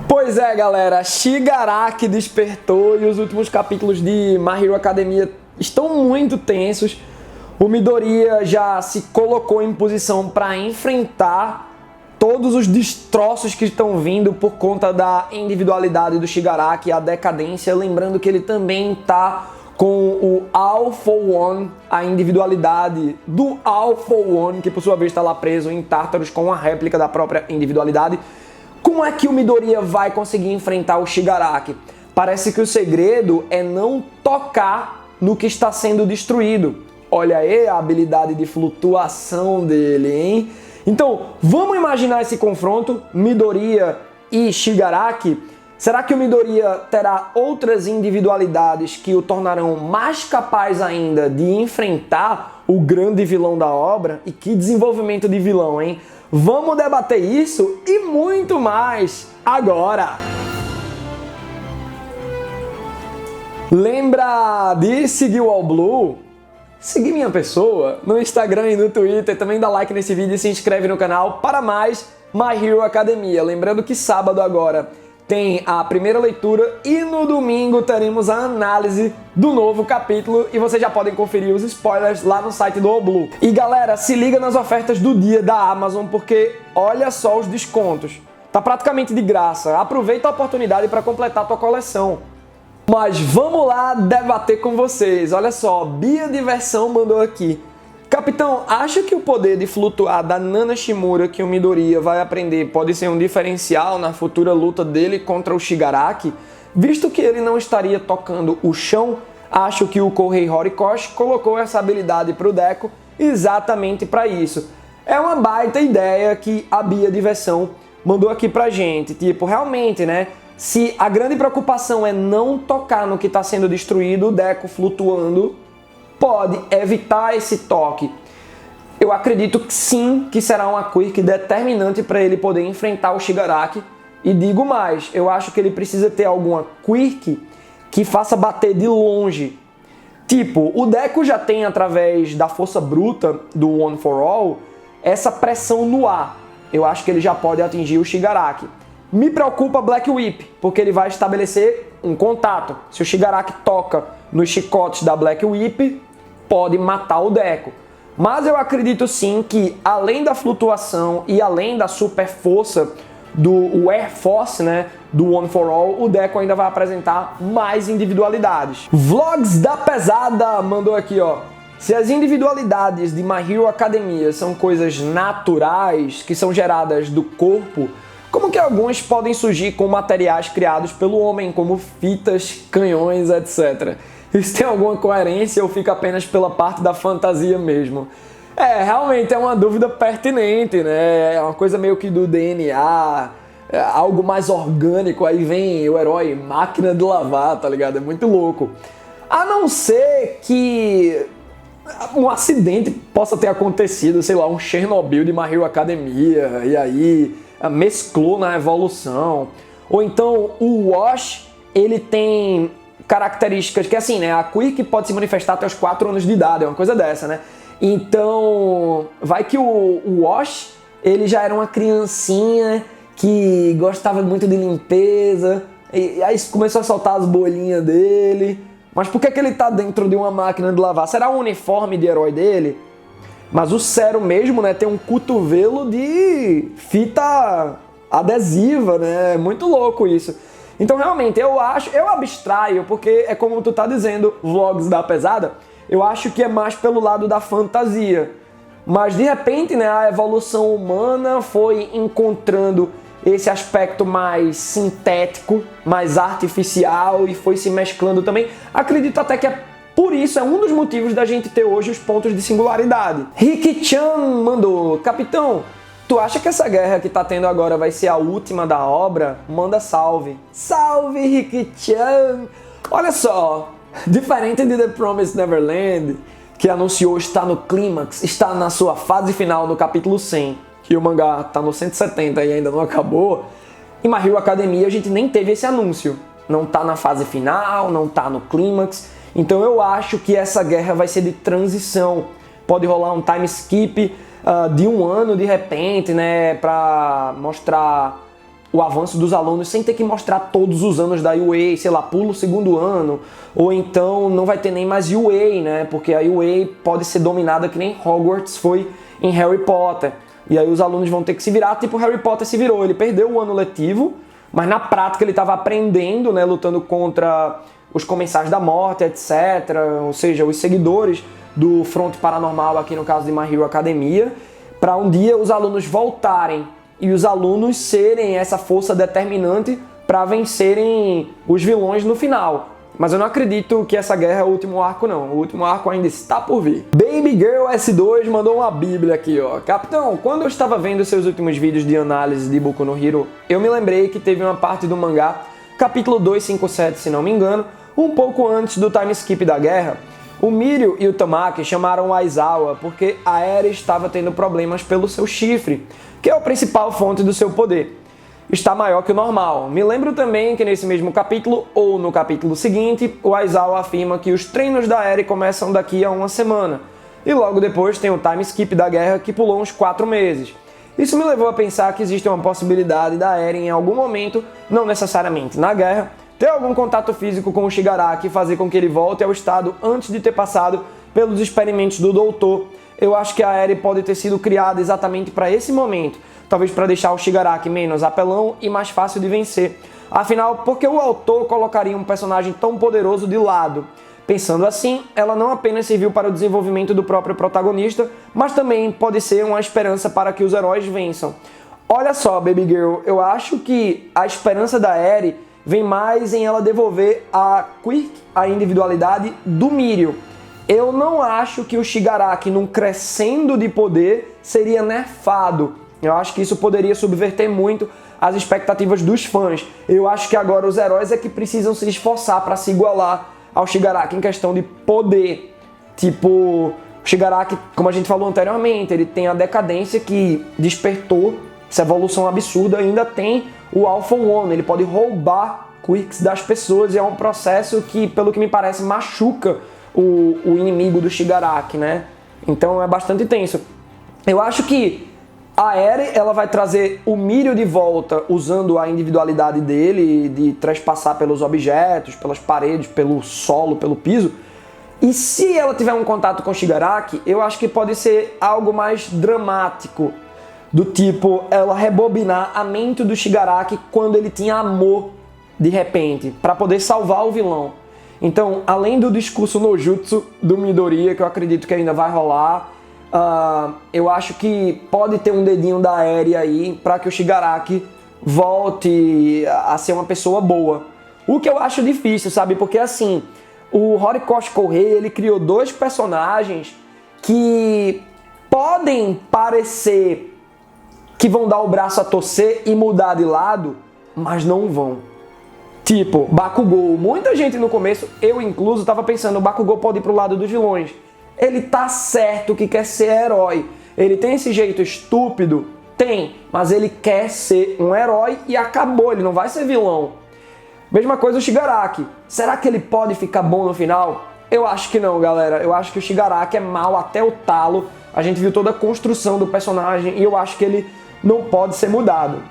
Pois é, galera, Shigaraki despertou e os últimos capítulos de My Hero Academia estão muito tensos. O Midoriya já se colocou em posição para enfrentar todos os destroços que estão vindo por conta da individualidade do Shigaraki, a decadência. Lembrando que ele também está com o All for One, a individualidade do All for One, que por sua vez está lá preso em Tartarus com a réplica da própria individualidade. Como é que o Midoriya vai conseguir enfrentar o Shigaraki? Parece que o segredo é não tocar no que está sendo destruído. Olha aí a habilidade de flutuação dele, hein? Então, vamos imaginar esse confronto, Midoriya e Shigaraki. Será que o Midoriya terá outras individualidades que o tornarão mais capaz ainda de enfrentar o grande vilão da obra? E que desenvolvimento de vilão, hein? Vamos debater isso e muito mais agora! Lembra de seguir o All Blue? Seguir minha pessoa no Instagram e no Twitter, também dá like nesse vídeo e se inscreve no canal para mais My Hero Academia. Lembrando que sábado agora tem a primeira leitura e no domingo teremos a análise do novo capítulo e vocês já podem conferir os spoilers lá no site do All Blue. E galera, se liga nas ofertas do dia da Amazon porque olha só os descontos. Tá praticamente de graça. Aproveita a oportunidade para completar a tua coleção. Mas vamos lá debater com vocês. Olha só, Bia Diversão mandou aqui. Capitão, acha que o poder de flutuar da Nana Shimura que o Midoriya vai aprender pode ser um diferencial na futura luta dele contra o Shigaraki? Visto que ele não estaria tocando o chão, acho que o Kohei Horikoshi colocou essa habilidade para o Deco exatamente para isso. É uma baita ideia que a Bia Diversão mandou aqui pra gente. Tipo, realmente, né? Se a grande preocupação é não tocar no que está sendo destruído, o Deco flutuando pode evitar esse toque. Eu acredito que sim, que será uma quirk determinante para ele poder enfrentar o Shigaraki. E digo mais, eu acho que ele precisa ter alguma quirk que faça bater de longe. Tipo, o Deco já tem, através da força bruta do One for All, essa pressão no ar. Eu acho que ele já pode atingir o Shigaraki. Me preocupa Black Whip, porque ele vai estabelecer um contato. Se o Shigaraki toca nos chicotes da Black Whip, pode matar o Deco. Mas eu acredito sim que, além da flutuação e além da super força do Air Force, né, do One for All, o Deco ainda vai apresentar mais individualidades. Vlogs da Pesada mandou aqui, ó. Se as individualidades de My Hero Academia são coisas naturais, que são geradas do corpo, como que alguns podem surgir com materiais criados pelo homem, como fitas, canhões, etc. Isso tem alguma coerência ou fica apenas pela parte da fantasia mesmo? Realmente é uma dúvida pertinente, né? É uma coisa meio que do DNA, algo mais orgânico, aí vem o herói máquina de lavar, tá ligado? É muito louco. A não ser que um acidente possa ter acontecido, sei lá, um Chernobyl de My Hero Academia, e aí mesclou na evolução. Ou então o Wash, ele tem características que assim, né, a Quirk pode se manifestar até os 4 anos de idade, é uma coisa dessa, né? Então, vai que o Wash, ele já era uma criancinha que gostava muito de limpeza, e aí começou a soltar as bolinhas dele. Mas por que ele tá dentro de uma máquina de lavar? Será o uniforme de herói dele? Mas o Zero mesmo, né, tem um cotovelo de fita adesiva, né? É muito louco isso. Então, realmente, eu abstraio, porque é como tu tá dizendo, Vlogs da Pesada, eu acho que é mais pelo lado da fantasia. Mas, de repente, né, a evolução humana foi encontrando esse aspecto mais sintético, mais artificial e foi se mesclando também. Acredito até que por isso é um dos motivos da gente ter hoje os pontos de singularidade. Ricky-chan mandou: Capitão, tu acha que essa guerra que tá tendo agora vai ser a última da obra? Manda salve. Salve, Ricky-chan! Olha só, diferente de The Promised Neverland, que anunciou estar no clímax, está na sua fase final no capítulo 100, que o mangá tá no 170 e ainda não acabou, em My Hero Academia a gente nem teve esse anúncio. Não tá na fase final, não tá no clímax. Então eu acho que essa guerra vai ser de transição. Pode rolar um time skip de um ano de repente, né, para mostrar o avanço dos alunos sem ter que mostrar todos os anos da UA, sei lá, pula o segundo ano, ou então não vai ter nem mais UA, né? Porque a UA pode ser dominada que nem Hogwarts foi em Harry Potter. E aí os alunos vão ter que se virar, tipo Harry Potter se virou. Ele perdeu o ano letivo, mas na prática ele estava aprendendo, né? Lutando contra os Comensais da Morte, etc. Ou seja, os seguidores do Fronte Paranormal, aqui no caso de My Hero Academia, para um dia os alunos voltarem e os alunos serem essa força determinante para vencerem os vilões no final. Mas eu não acredito que essa guerra é o último arco, não. O último arco ainda está por vir. Baby Girl S2 mandou uma bíblia aqui, ó. Capitão, quando eu estava vendo seus últimos vídeos de análise de Boku no Hero, eu me lembrei que teve uma parte do mangá, capítulo 257, se não me engano, um pouco antes do time skip da guerra. O Mirio e o Tamaki chamaram o Aizawa porque a Eri estava tendo problemas pelo seu chifre, que é a principal fonte do seu poder. Está maior que o normal. Me lembro também que nesse mesmo capítulo, ou no capítulo seguinte, o Aizawa afirma que os treinos da Eri começam daqui a uma semana. E logo depois tem o time skip da guerra que pulou uns 4 meses. Isso me levou a pensar que existe uma possibilidade da Eri em algum momento, não necessariamente na guerra, ter algum contato físico com o Shigaraki e fazer com que ele volte ao estado antes de ter passado pelos experimentos do doutor. Eu acho que a Eri pode ter sido criada exatamente para esse momento, talvez para deixar o Shigaraki menos apelão e mais fácil de vencer. Afinal, por que o autor colocaria um personagem tão poderoso de lado? Pensando assim, ela não apenas serviu para o desenvolvimento do próprio protagonista, mas também pode ser uma esperança para que os heróis vençam. Olha só, Baby Girl, eu acho que a esperança da Eri vem mais em ela devolver a Quirk, a individualidade do Mirio. Eu não acho que o Shigaraki, num crescendo de poder, seria nerfado. Eu acho que isso poderia subverter muito as expectativas dos fãs. Eu acho que agora os heróis é que precisam se esforçar para se igualar ao Shigaraki em questão de poder. Tipo, o Shigaraki, como a gente falou anteriormente, ele tem a decadência que despertou essa evolução absurda, ainda tem o Alpha One, ele pode roubar quirks das pessoas e é um processo que, pelo que me parece, machuca o inimigo do Shigaraki, né? Então é bastante tenso. Eu acho que a Eri, ela vai trazer o Mirio de volta usando a individualidade dele, de trespassar pelos objetos, pelas paredes, pelo solo, pelo piso. E se ela tiver um contato com o Shigaraki, eu acho que pode ser algo mais dramático, do tipo, ela rebobinar a mente do Shigaraki quando ele tinha amor, de repente, para poder salvar o vilão. Então, além do discurso no jutsu do Midoriya, que eu acredito que ainda vai rolar, eu acho que pode ter um dedinho da Eri aí para que o Shigaraki volte a ser uma pessoa boa. O que eu acho difícil, sabe? Porque assim, o Horikoshi Kohei, ele criou 2 personagens que podem parecer que vão dar o braço a torcer e mudar de lado, mas não vão. Tipo, Bakugou. Muita gente no começo, eu incluso, tava pensando, o Bakugou pode ir pro lado dos vilões. Ele tá certo que quer ser herói. Ele tem esse jeito estúpido? Tem, mas ele quer ser um herói e acabou, ele não vai ser vilão. Mesma coisa o Shigaraki. Será que ele pode ficar bom no final? Eu acho que não, galera. Eu acho que o Shigaraki é mal até o talo. A gente viu toda a construção do personagem e eu acho que ele não pode ser mudado.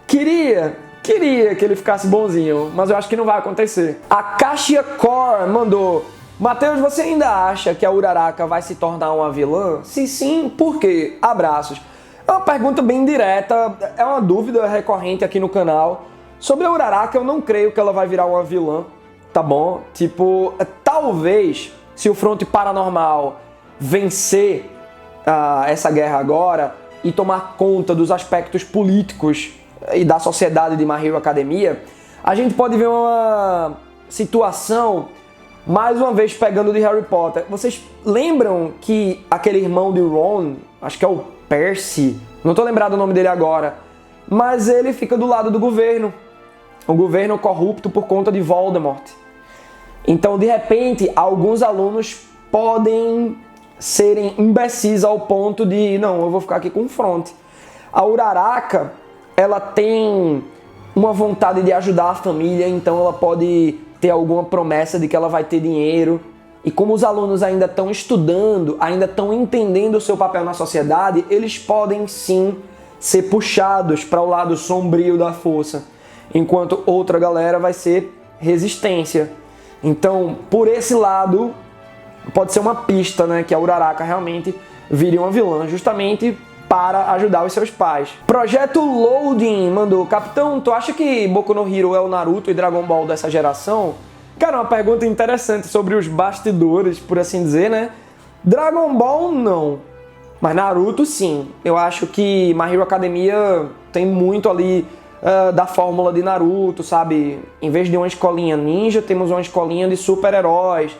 Queria que ele ficasse bonzinho, mas eu acho que não vai acontecer. A Kashia Core mandou: Matheus, você ainda acha que a Uraraka vai se tornar uma vilã? Se sim, por quê? Abraços. É uma pergunta bem direta, é uma dúvida recorrente aqui no canal. Sobre a Uraraka, eu não creio que ela vai virar uma vilã, tá bom? Tipo, talvez, se o Fronte Paranormal vencer essa guerra agora e tomar conta dos aspectos políticos e da sociedade de My Hero Academia, a gente pode ver uma situação, mais uma vez pegando de Harry Potter. Vocês lembram que aquele irmão de Ron, acho que é o Percy, não tô lembrado o nome dele agora, mas ele fica do lado do governo, o governo corrupto por conta de Voldemort. Então, de repente, alguns alunos podem serem imbecis ao ponto de, não, eu vou ficar aqui com o Fronte. A Uraraka, ela tem uma vontade de ajudar a família, então ela pode ter alguma promessa de que ela vai ter dinheiro. E como os alunos ainda estão estudando, ainda estão entendendo o seu papel na sociedade, eles podem sim ser puxados para o lado sombrio da força, enquanto outra galera vai ser resistência. Então, por esse lado, pode ser uma pista, né, que a Uraraka realmente vire uma vilã, justamente para ajudar os seus pais. Projeto Loading mandou: Capitão, tu acha que Boku no Hero é o Naruto e Dragon Ball dessa geração? Cara, uma pergunta interessante sobre os bastidores, por assim dizer, né? Dragon Ball, não. Mas Naruto, sim. Eu acho que My Hero Academia tem muito ali da fórmula de Naruto, sabe? Em vez de uma escolinha ninja, temos uma escolinha de super-heróis.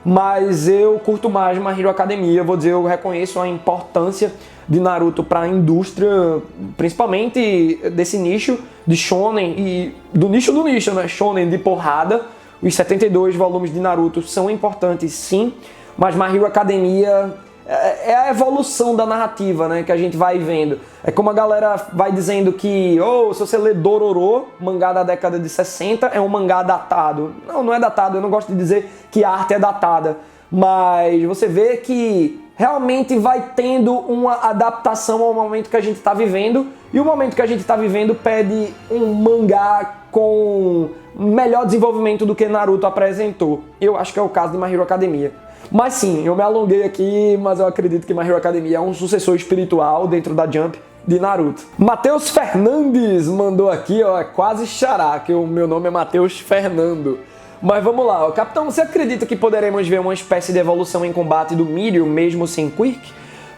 Mas eu curto mais My Hero Academia. Vou dizer, eu reconheço a importância de Naruto para a indústria, principalmente desse nicho de shonen e do nicho, né? Shonen de porrada. Os 72 volumes de Naruto são importantes, sim. Mas My Hero Academia é a evolução da narrativa, né, que a gente vai vendo. É como a galera vai dizendo que, se você lê Dororo, mangá da década de 60, é um mangá datado. Não, não é datado, eu não gosto de dizer que a arte é datada. Mas você vê que realmente vai tendo uma adaptação ao momento que a gente está vivendo. E o momento que a gente está vivendo pede um mangá com melhor desenvolvimento do que Naruto apresentou. Eu acho que é o caso de My Hero Academia. Mas sim, eu me alonguei aqui, mas eu acredito que My Hero Academia é um sucessor espiritual dentro da Jump de Naruto. Matheus Fernandes mandou aqui, é quase xará, que o meu nome é Matheus Fernando. Mas vamos lá, Capitão, você acredita que poderemos ver uma espécie de evolução em combate do Mirio mesmo sem Quirk?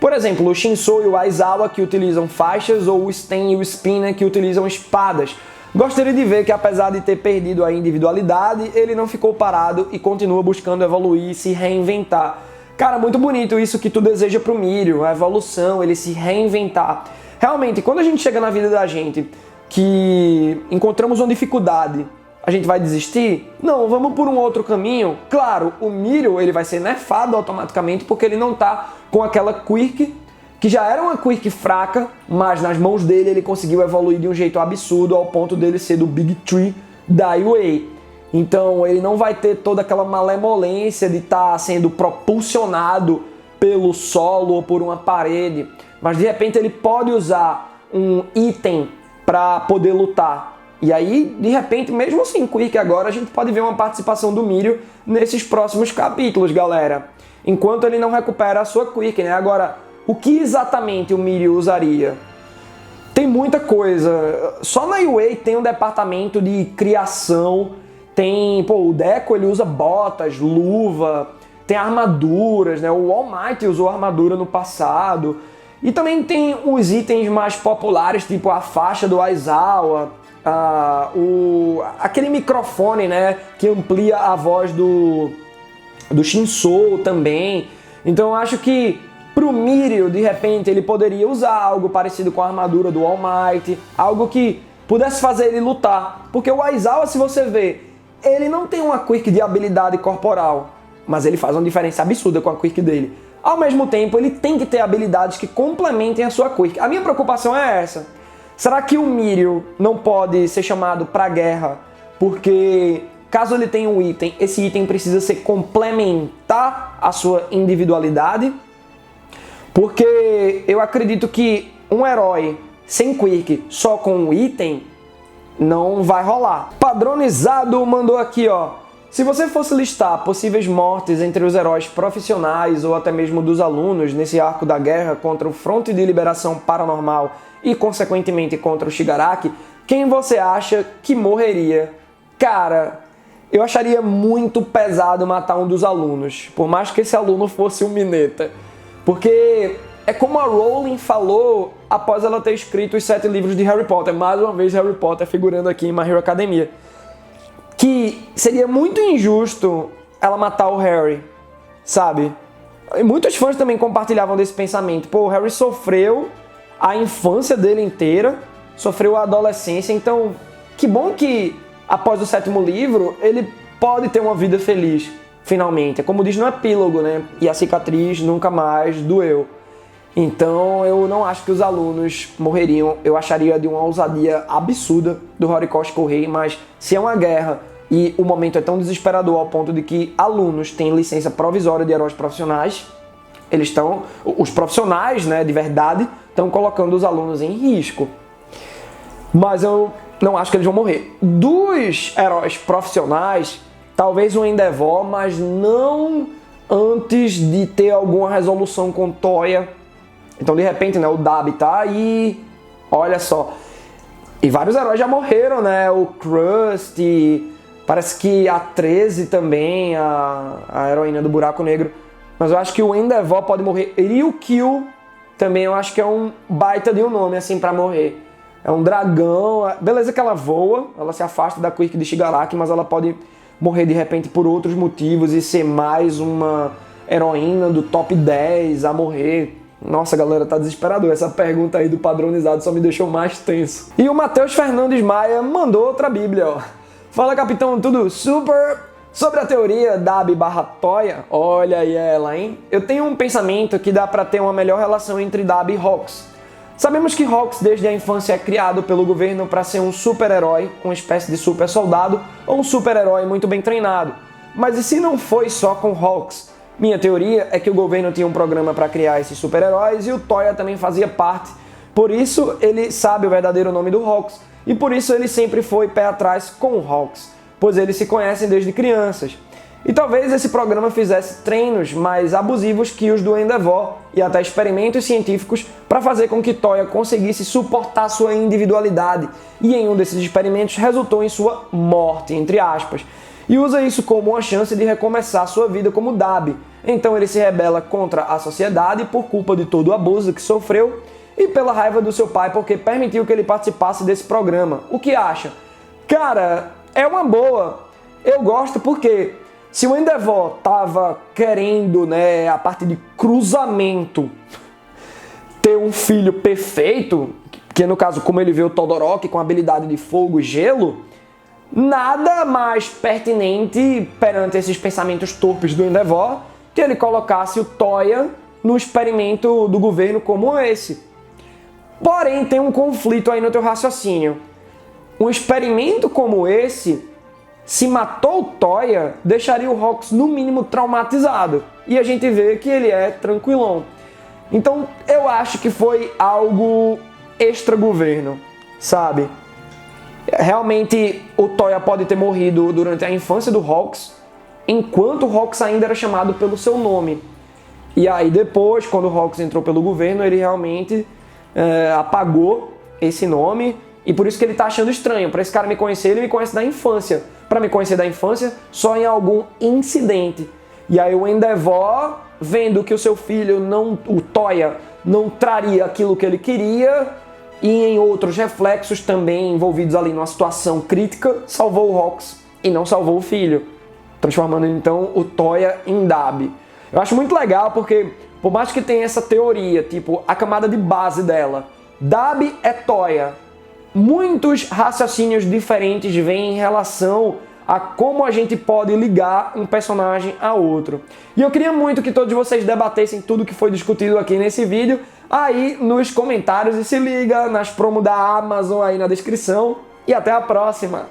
Por exemplo, o Shinso e o Aizawa que utilizam faixas, ou o Sten e o Spinner que utilizam espadas. Gostaria de ver que, apesar de ter perdido a individualidade, ele não ficou parado e continua buscando evoluir e se reinventar. Cara, muito bonito isso que tu deseja pro Mirio, a evolução, ele se reinventar. Realmente, quando a gente chega na vida da gente que encontramos uma dificuldade, a gente vai desistir? Não, vamos por um outro caminho. Claro, o Mirio ele vai ser nerfado automaticamente porque ele não tá com aquela Quirk, que já era uma Quirk fraca, mas nas mãos dele ele conseguiu evoluir de um jeito absurdo ao ponto dele ser do Big Tree da UA. Então ele não vai ter toda aquela malemolência de estar sendo propulsionado pelo solo ou por uma parede, mas de repente ele pode usar um item para poder lutar. E aí, de repente, mesmo sem Quirk agora, a gente pode ver uma participação do Mirio nesses próximos capítulos, galera. Enquanto ele não recupera a sua Quirk, né? Agora, o que exatamente o Mirio usaria? Tem muita coisa. Só na UA tem um departamento de criação. Tem, o Deco ele usa botas, luva, tem armaduras, né? O All Might usou armadura no passado. E também tem os itens mais populares, tipo a faixa do Aizawa, aquele microfone, né? Que amplia a voz do Shinso também. Então eu acho que pro Mirio, de repente, ele poderia usar algo parecido com a armadura do All Might, algo que pudesse fazer ele lutar. Porque o Aizawa, se você ver, ele não tem uma Quirk de habilidade corporal, mas ele faz uma diferença absurda com a Quirk dele. Ao mesmo tempo, ele tem que ter habilidades que complementem a sua Quirk. A minha preocupação é essa. Será que o Mirio não pode ser chamado pra guerra porque, caso ele tenha um item, esse item precisa ser complementar a sua individualidade? Porque eu acredito que um herói sem Quirk, só com um item, não vai rolar. Padronizado mandou aqui, se você fosse listar possíveis mortes entre os heróis profissionais ou até mesmo dos alunos nesse arco da guerra contra o Fronte de Liberação Paranormal e, consequentemente, contra o Shigaraki, quem você acha que morreria? Cara, eu acharia muito pesado matar um dos alunos, por mais que esse aluno fosse um Mineta. Porque é como a Rowling falou após ela ter escrito os 7 livros de Harry Potter. Mais uma vez Harry Potter figurando aqui em My Hero Academia. Que seria muito injusto ela matar o Harry, sabe? E muitos fãs também compartilhavam desse pensamento. O Harry sofreu a infância dele inteira, sofreu a adolescência, então que bom que após o 7º livro ele pode ter uma vida feliz, finalmente. É como diz no epílogo, né? E a cicatriz nunca mais doeu. Então eu não acho que os alunos morreriam, eu acharia de uma ousadia absurda do Horikoshi Kourei, mas se é uma guerra e o momento é tão desesperador ao ponto de que alunos têm licença provisória de heróis profissionais, eles estão, os profissionais, né, de verdade, estão colocando os alunos em risco. Mas eu não acho que eles vão morrer. Dos heróis profissionais, talvez o Endeavor, mas não antes de ter alguma resolução com Toya. Então, de repente, né, o Dabi tá aí, olha só. E vários heróis já morreram, né? O Krusty, parece que a 13 também, a heroína do Buraco Negro. Mas eu acho que o Endeavor pode morrer. Ryukyu também eu acho que é um baita de um nome, assim, pra morrer. É um dragão, beleza que ela voa, ela se afasta da Quirk de Shigaraki, mas ela pode morrer de repente por outros motivos e ser mais uma heroína do top 10 a morrer. Nossa, galera, tá desesperador. Essa pergunta aí do padronizado só me deixou mais tenso. E o Matheus Fernandes Maia mandou outra bíblia, ó. Fala, capitão, tudo super? Sobre a teoria Dabi / Toya, olha aí ela, hein? Eu tenho um pensamento que dá pra ter uma melhor relação entre Dabi e Hawks. Sabemos que Hawks desde a infância é criado pelo governo para ser um super-herói, uma espécie de super-soldado ou um super-herói muito bem treinado. Mas e se não foi só com Hawks? Minha teoria é que o governo tinha um programa para criar esses super-heróis e o Toya também fazia parte. Por isso ele sabe o verdadeiro nome do Hawks e por isso ele sempre foi pé atrás com o Hawks, pois eles se conhecem desde crianças. E talvez esse programa fizesse treinos mais abusivos que os do Endeavor e até experimentos científicos para fazer com que Toya conseguisse suportar sua individualidade e em um desses experimentos resultou em sua morte, entre aspas, e usa isso como uma chance de recomeçar sua vida como Dabi. Então ele se rebela contra a sociedade por culpa de todo o abuso que sofreu e pela raiva do seu pai porque permitiu que ele participasse desse programa. O que acha? Cara, é uma boa. Eu gosto porque se o Endeavor tava querendo, né, a parte de cruzamento, ter um filho perfeito, que no caso, como ele vê o Todoroki com habilidade de fogo e gelo, nada mais pertinente perante esses pensamentos torpes do Endeavor que ele colocasse o Toya no experimento do governo como esse. Porém, tem um conflito aí no teu raciocínio. Um experimento como esse, se matou o Toya, deixaria o Hawks no mínimo traumatizado. E a gente vê que ele é tranquilão. Então eu acho que foi algo extra-governo, sabe? Realmente o Toya pode ter morrido durante a infância do Hawks, enquanto o Hawks ainda era chamado pelo seu nome. E aí depois, quando o Hawks entrou pelo governo, ele realmente apagou esse nome. E por isso que ele tá achando estranho. Para esse cara me conhecer, ele me conhece da infância. Para me conhecer da infância, só em algum incidente. E aí o Endeavor, vendo que o seu filho, o Toya, não traria aquilo que ele queria, e em outros reflexos também envolvidos ali numa situação crítica, salvou o Hawks e não salvou o filho, transformando então o Toya em Dabi. Eu acho muito legal porque, por mais que tenha essa teoria, tipo, a camada de base dela, Dabi é Toya, muitos raciocínios diferentes vêm em relação a como a gente pode ligar um personagem a outro. E eu queria muito que todos vocês debatessem tudo que foi discutido aqui nesse vídeo aí nos comentários e se liga nas promos da Amazon aí na descrição. E até a próxima!